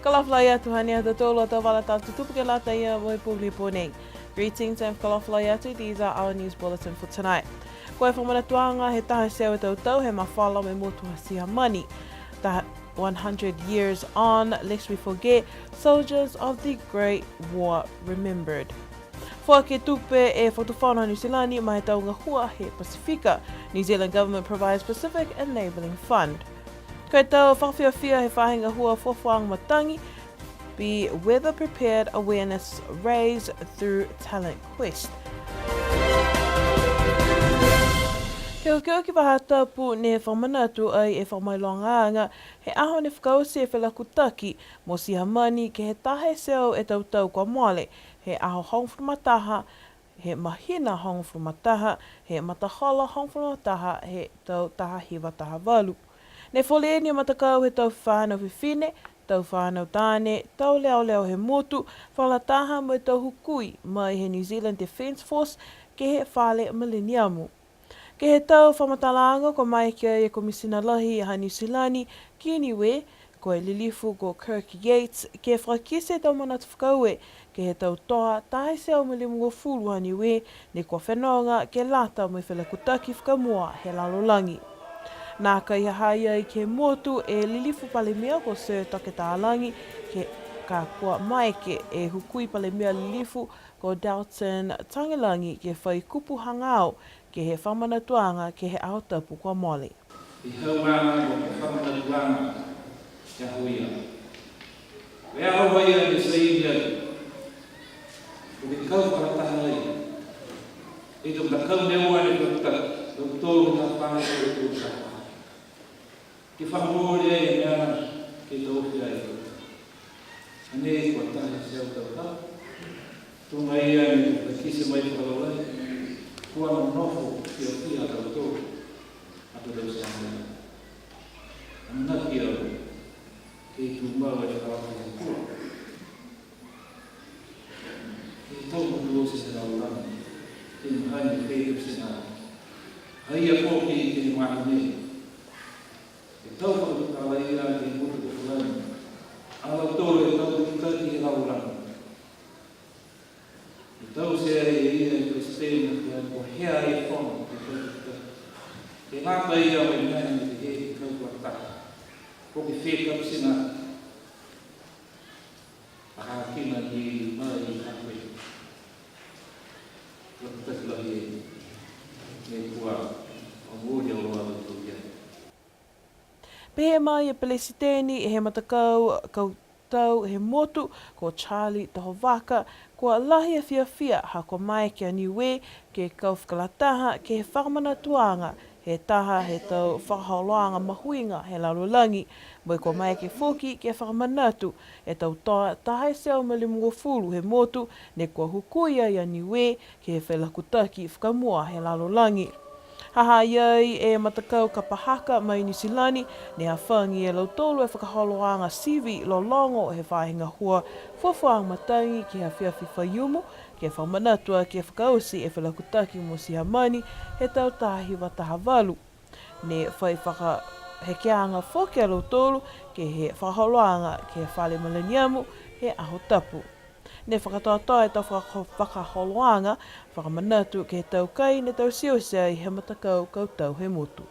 Kalaflaya tuhania the tolo tavala tatu tupukela ia voi puli ponei. Greetings and kalaflaya to these are our news bulletin for tonight. Koe whamanatuanga he taha seo tau he mawhala me motua siha mani. That 100 years on, lest we forget, soldiers of the Great War remembered. Fua ke tupe e whatuwhana New Zealand mai taunga hua he Pasifika. New Zealand government provides Pacific Enabling Fund. Koe tau whawhiawhia he whahinga hua whawhang matangi, be weather prepared awareness raised through Talent Quest. Keo ki waha tapu ne whamanatu ai e whamailongaanga he aho ne whakausi e whelakutaki mo siha mani ke he tahe seo e tautau kwa moale he aho hongwhumataha, he mahina hongwhumataha, he matahala hongwhumataha, he tau taha hiwa taha walu. Ne whole ni matakau he tau whanau whiwhine, tau whanau tāne, tau leo leo he motu, whalataha mo tau hukui mai he New Zealand Defence Force ke he whale millenniumu. Ke he tau whamatalanga ko mai kia e komisina lahi ha New Zealand ki niwe, ko e lilifu ko Kirk Yates ke whakise tau manatu whakaue ke he tau toa tahe seo milimu o fulu ha niwe ne ko whenonga ke lata mo i whelakutaki whakamua he lalolangi. Nā kai hai ai ke motu e lilifu palemia ko Sir Taketalangi ke ka kua maike e hukui palemia lilifu ko Dalton Tangilangi ke whai kupu hangao ke he whamanatuanga ke he ahotapu kua mole. I hauanga o ke whamanatuanga kia huia. Wea ahoia ke saia o ke kauparataha ai. E tō takau neua ne kata o tōru na whanau o tōsa. Ke whamore e mea ke tōwhi ai. Ane e kua tahe seo tau. Tōnga ia ni ka kise mai whakalawai. Kua no nofo ki o kia tau tō. Ato tau sāngana. Anaki au ke i tūmau e kawaka ki kua. Ke tōku kuose se rau rana. Ke mhaini whētu se nā. Haia pōki i te mahane. E tau whakatala ia ke mutu ko whanau. Alau tōre e tau ki kati e rau rana. E tau se ai e ia e Christine ki a ko hea e whono ki kati. Ke ngāta ia o e mea ni te he ki kau kua taka. Ko ke whekau se nā. Aha kina ki mai i hakwe. Kua tatlahi e me kua o mōria o roa tō kia. Pehe mai e Pelesiteni e he matakau kautau he motu ko Charlie Tohovaka kua lahi a whiawhia ha ko mai kia niwe ke kauwhakalataha ke he whakamana he taha he tau whakahaoloanga mahuinga he lalulangi mai ko mai ke whoki ke whakamanatu e tau toa tahe seo milimu o fulu he motu ne kua hukuia ia niwe ke he whelakutaki whakamua he lalulangi. Haha iai e matakau ka pahaka mai New Zealand ne ha whangi e lautolu e whakaholoanga sivi lo longo he whahinga hua whawhang matangi ki ha whiawhi whaiumu ke whamanatua ke whakausi e whelakutaki mo siha mani he tau tahi wa taha walu. Ne whai whakahekeanga whoke a lautolu ke he whakaholoanga ke whale millenniumu he ahotapu. Ne whakatoatoa e tau whakaholoanga, whakamanatu ke he tau kai ne tau siosea i he matakau kautau he motu.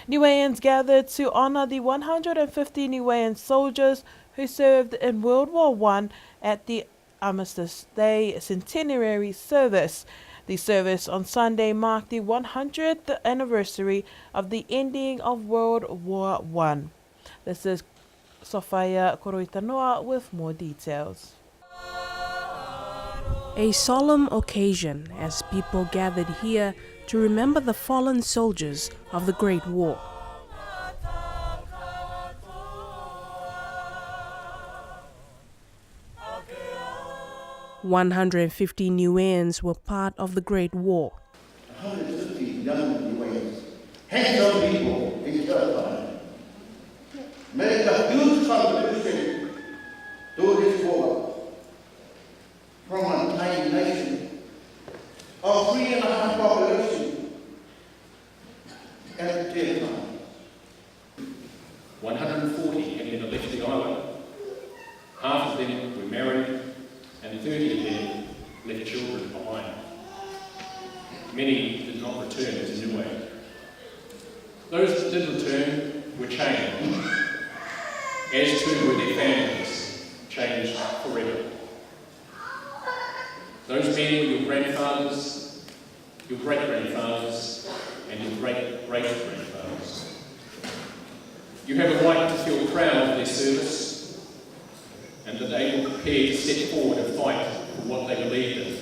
Niueans gathered to honour the 150 Niuean soldiers who served in World War I at the Armistice Day Centenary Service. The service on Sunday marked the 100th anniversary of the ending of World War I. This is Sofia Koroitanoa with more details. A solemn occasion as people gathered here to remember the fallen soldiers of the Great War. "150 Niueans were part of the Great War. 150 young Niueans, handsome people in Turkey, make a huge contribution to this war from a tiny nation of 3.5 population at the time. 140 had never left the island. many did not return to Niue. Those that did return were changed, as too were their families, changed forever. Those men were your grandfathers, your great-grandfathers, and your great-great-grandfathers. You have a right to feel proud of their service and that they were prepared to step forward and fight for what they believed in.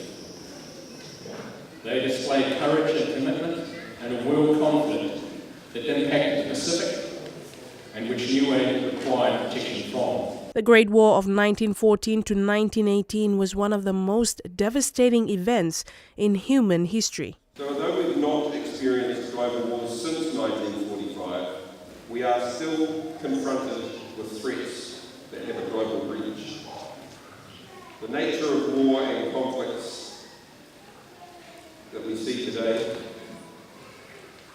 They displayed courage and commitment in a world conflict that impacted the Pacific and which Niue required protection from. The Great War of 1914 to 1918 was one of the most devastating events in human history. So although we've not experienced global wars since 1945, we are still confronted with threats that have a global reach. The nature of war and conflicts that we see today,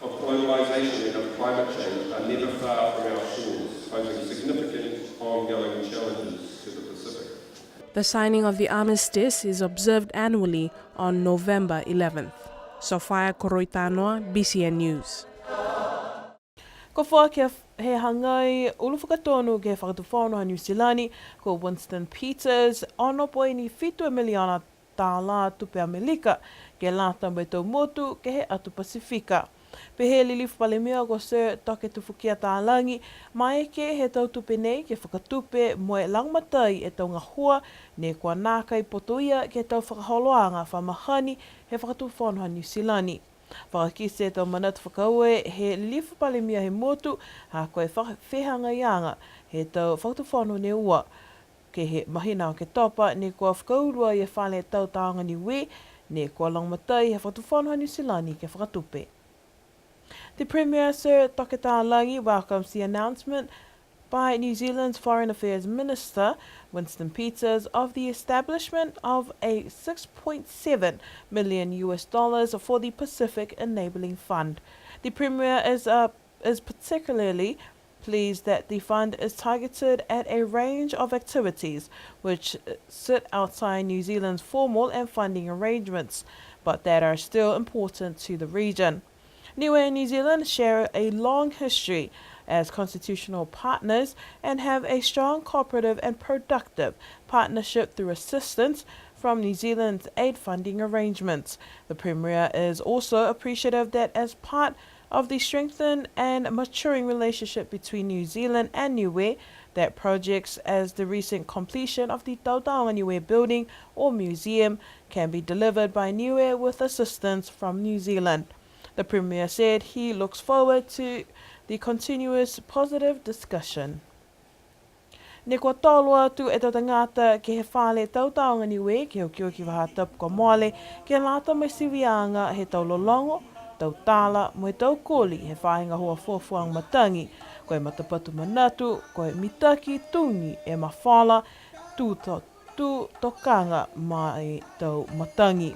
of globalisation and of climate change, are never far from our shores, posing significant ongoing challenges to the Pacific. The signing of the armistice is observed annually on November 11th. Sofia Koroitanoa, BCN News. Ko whā kia he hangai uluwhakatonu ke whakatuwhānoa New Zealand ko Winston Peters ono poi ni $5 miliona tupe Amerika ke lata mai tau motu ke he atu Pasifika. Pe he lilifu pale mea ko Sir Toke Tufukia Tālangi, mai ke he tau tupe nei ke whakatupe moe langmatai e tau ngahua ne kua nākai potoia ke tau whakaholoanga whamahani he whakatuwhānoa New Zealand. Whakakise e tau manatu whakaue he lilifu pale mea he motu ha koe whehanga ianga he tau whakatuwhānoa ne ua ke he mahina o ke topa ne kua whakaurua i e whale tau taonga ni we ne kua langmatai he whakatuwhānoa New Zealand ke whakatupe. The Premier, Sir Toke Tālangi, welcomes the announcement by New Zealand's Foreign Affairs Minister, Winston Peters, of the establishment of a $6.7 million for the Pacific Enabling Fund. The Premier is particularly pleased that the fund is targeted at a range of activities which sit outside New Zealand's formal and funding arrangements, but that are still important to the region. Niue and New Zealand share a long history as constitutional partners and have a strong cooperative and productive partnership through assistance from New Zealand's aid funding arrangements. The Premier is also appreciative that as part of the strengthened and maturing relationship between New Zealand and Niue, that projects as the recent completion of the Tautaonga Niue building or museum can be delivered by Niue with assistance from New Zealand. The Premier said he looks forward to the continuous positive discussion. Ne kua tōlua tu e tau tangata ke he whale tautaonga Niue ke hokio ki waha tapu ko moale ke lata mai siwianga he tau lolongo, tau tāla, mo tau koli he whainga hoa fuafuang matangi, koe matapatu manatu, koe mitaki tungi e mawhala tu tokanga mai tau matangi.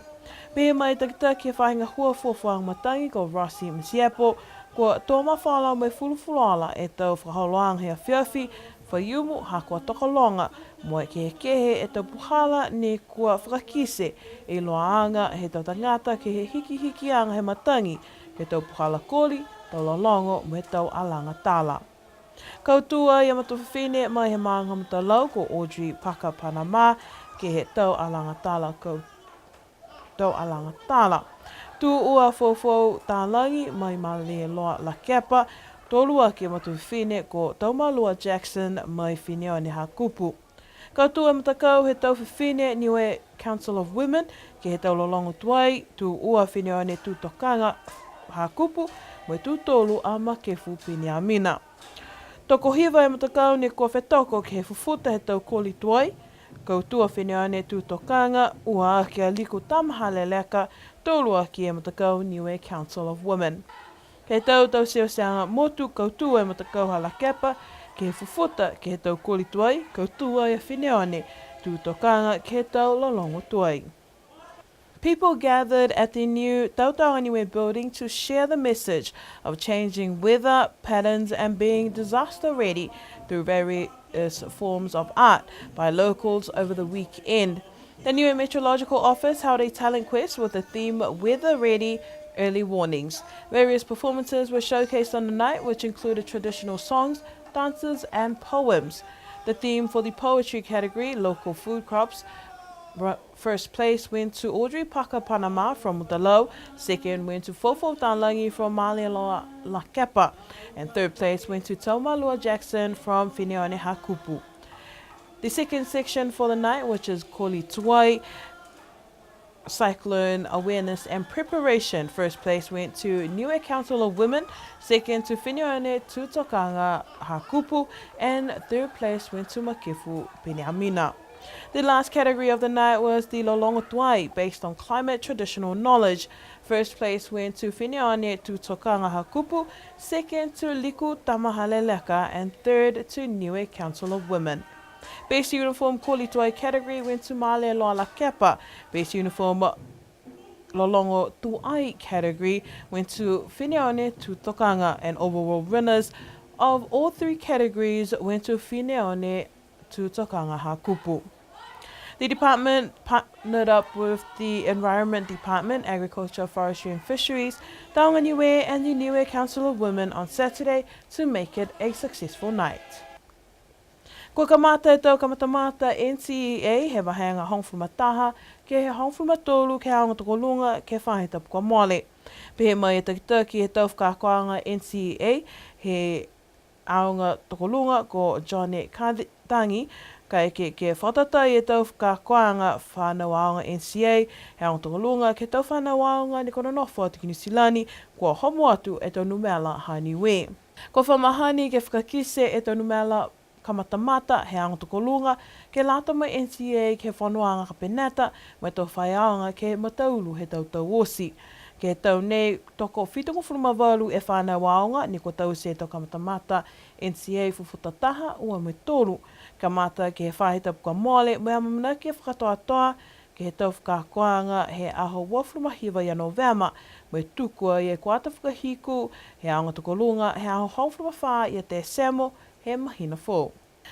Pēr mai takitaki e whainga hua fuafuang matangi ko Rossi Msiapo, ko tō mawhala mai fulufulala e tau whakaholoang hea whiawhi, whaiumu ha kua tokolonga, mo e kehe e tau puhala ne kua whakakise e loaanga he tau tangata ke he hiki-hikianga he matangi, he tau puhala koli, tau lalongo, mo he tau alanga tāla. Kautua i amatuwhine mai he maanga matalau ko Audrey Paka Panama ke he tau alanga tāla tau alanga tāla. Tu ua fofo tālangi mai male loa la kepa, tolua ke matuwhine ko Taumalua Jackson mai whineo ne hakupu. Kautua matakau he tau whiwhine Niue Council of Women ke he tau lolongo tuai, tu ua whineo ne tūtokanga hakupu, mai tūtolu a makefu pini a mina. Toko hiwa e matakau ne kua whetoko ke he fufuta he tau koli tuai, kautua whenua ne tūtokanga, ua ake a liku tamahale leka, tōlua ki e matakau Niue Council of Women. Kei tau seoseanga motu kautua e matakau hala kepa, ke he fufuta ke he tau koli tuai, kautua e whenua ne tūtokanga ke he tau lolongo tuai. People gathered at the new Tautaonga Niue building to share the message of changing weather patterns and being disaster ready through various forms of art by locals over the weekend. The Niue Meteorological Office held a talent quest with the theme Weather Ready early warnings. Various performances were showcased on the night, which included traditional songs, dances, and poems. The theme for the poetry category, local food crops, first place went to Audrey Paka Panama from Udalo, second went to Fofo Talangi from Malialoa Lakepa, and third place went to Taumalua Jackson from Whinione Hakupu. The second section for the night, which is Koli Tuai, Cyclone Awareness and Preparation. First place went to Niue Council of Women, second to Whinione Tutokanga Hakupu, and third place went to Makifu Piniamina. The last category of the night was the Lolongo Tuai, based on climate traditional knowledge. First place went to Whinione Tutokanga Hakupu, second to Liku Tamahaleleka, and third to Niue Council of Women. Base uniform Koli Tuai category went to Malialoa Lakepa. Base uniform Lolongo Tuai category went to Whinione Tutokanga, and overall winners of all three categories went to Whinione Tutokanga Hakupu. The department partnered up with the Environment Department, Agriculture, Forestry and Fisheries, Taonga Niue and the Niue Council of Women on Saturday to make it a successful night. Ko ka mata e tau kamatamata NCEA he wahanga hongwhumataha ke he hongwhumatolu ke aonga tokolunga ke whahitapu kwa moale. Pehe mai e takitaki he tau whakakoanga NCEA he aonga tokolunga ko Johnny Kadangi ka eke ke whatatai e tau whakakoanga whanau aonga NCA he aonga tokolunga ke tau whanau aonga ni kona nofo ati ki New Zealand kua homo atu e tau numela haniwe. Ko whamahani ke whakakise e tau numela kamatamata he aonga tokolunga ke lata mai NCA ke whanuanga ka penata mai tau whaiaonga ke mataulu he tau tau osi. Ke tau nei toko whitungu whurumavalu e whanau aonga ni ko tau se tau kamatamata NCA fufutataha ua me tolu. Ka mata ke he whahitapu ka moale mea mamana ke whakatoa ke he tau whakakoanga he aho wafurumahiwa ia Novema me tukua i e kuata whakahiku he aonga tokolunga he aho hongwhurumawha i te Semo he mahina fo.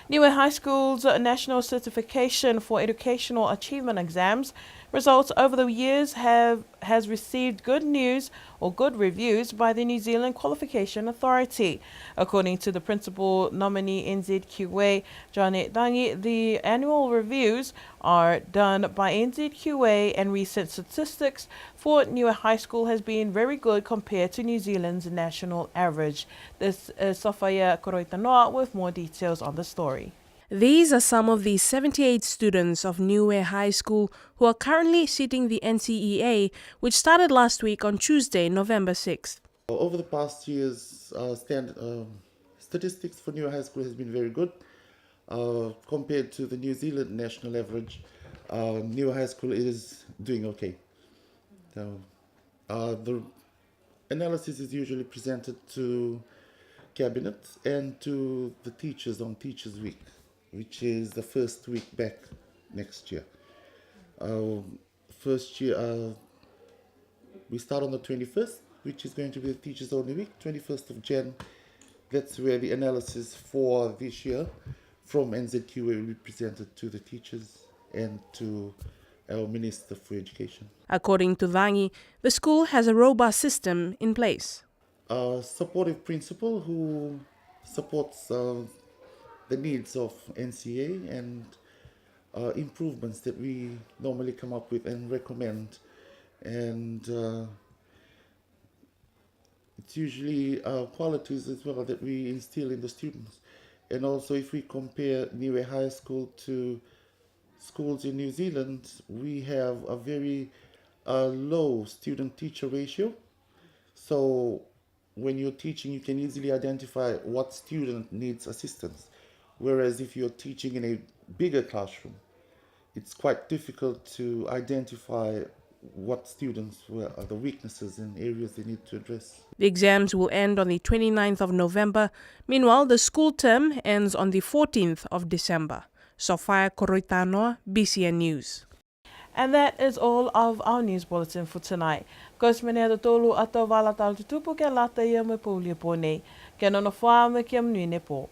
Niue High School's National Certification for Educational Achievement Exams results over the years has received good news or good reviews by the New Zealand Qualification Authority. According to the principal nominee NZQA, Janet Dangi, the annual reviews are done by NZQA and recent statistics for Niue High School has been very good compared to New Zealand's national average. This is Sofia Koroitanoa with more details on the story. These are some of the 78 students of Niue High School who are currently sitting the NCEA, which started last week on Tuesday, November 6th. Over the past years, statistics for Niue High School has been very good. Compared to the New Zealand national average, Niue High School is doing okay. So, the analysis is usually presented to Cabinet and to the teachers on Teachers Week, which is the first week back next year. First year, we start on the 21st, which is going to be the Teachers Only Week, 21st of Jan. That's where the analysis for this year from NZQA will be presented to the teachers and to our Minister for Education. According to Vangi, the school has a robust system in place. A supportive principal who supports the needs of NCA and improvements that we normally come up with and recommend. And it's usually qualities as well that we instill in the students. And also if we compare Niue High School to schools in New Zealand, we have a very low student-teacher ratio. So when you're teaching, you can easily identify what student needs assistance. Whereas if you're teaching in a bigger classroom, it's quite difficult to identify what students are the weaknesses and areas they need to address. The exams will end on the 29th of November. Meanwhile, the school term ends on the 14th of December. Sofia Koroitanoa, BCN News. And that is all of our news bulletin for tonight. Kos mene ato tolu ato wala tal tutupu ke lata ia me poulia po nei. Ke nono whaa me ke amnui ne po.